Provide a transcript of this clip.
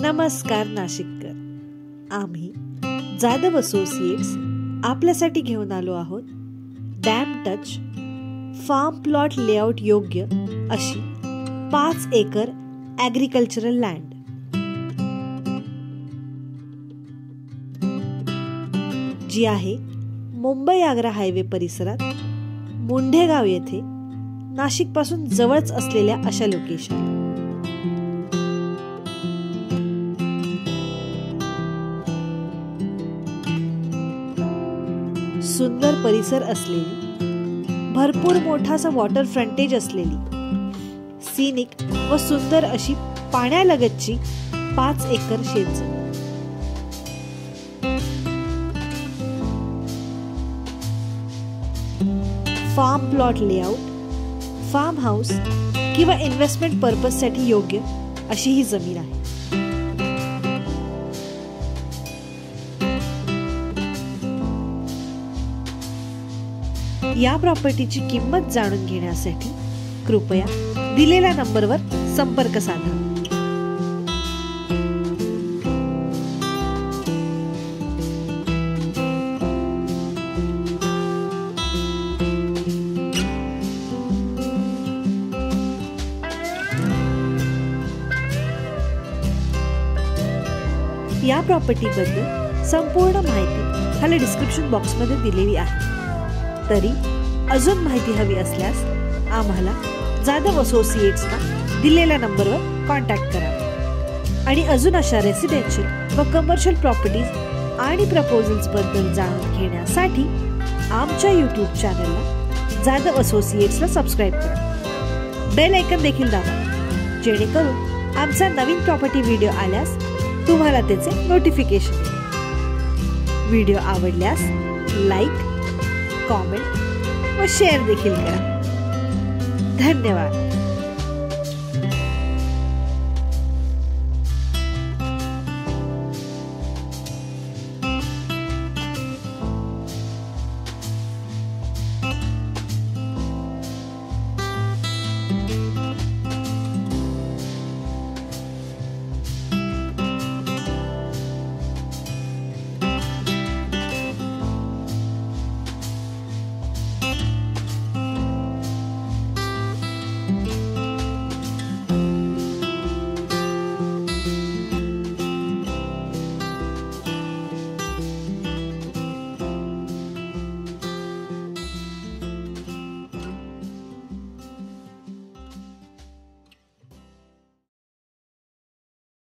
नमस्कार नाशिककर, आम्ही जाधव असोसिएट्स आपल्यासाठी घेऊन आलो आहोत dam touch farm plot layout योग्य अशी 5 एकर ॲग्रिकल्चरल लँड। जी आहे मुंबई आग्रा हायवे परिसरात मुंढेगाव येथे नाशिक पासून जवळच असलेल्या अशा लोकेशन। सुंदर परिसर असलेली, भरपूर मोठासा वॉटर फ्रंटेज असलेली, सीनिक व सुंदर अशी पाण्यालगतची 5 एकर शेतजमीन। Farm plot layout, farm house किंवा इन्व्हेस्टमेंट पर्पज साठी योग्य अशी ही जमीन आहे। या प्रॉपर्टीची किंमत जाणून घेण्यासाठी कृपया दिलेल्या नंबरवर संपर्क साधा। या प्रॉपर्टी बद्दल संपूर्ण माहिती खाली डिस्क्रिप्शन बॉक्स मध्ये दिलेली आहे। तरी अजून माहिती हवी असल्यास आम्हाला जाधव असोसिएट्सना दिलेल्या नंबरवर कॉन्टॅक्ट करा आणि अजून अशा रेसिडेन्शियल व कमर्शियल प्रॉपर्टीज आणि प्रपोजल्स बद्दल जाणून घेण्यासाठी आमच्या YouTube चॅनलला जाधव असोसिएट्सला सबस्क्राइब करा। बेल आयकॉन देखील दाबा जेणेकरून आमचा नवीन प्रॉपर्टी व्हिडिओ आल्यास तुम्हाला त्याचे नोटिफिकेशन येईल। व्हिडिओ आवडल्यास लाईक, कमेंट व शेअर देखील करा। धन्यवाद।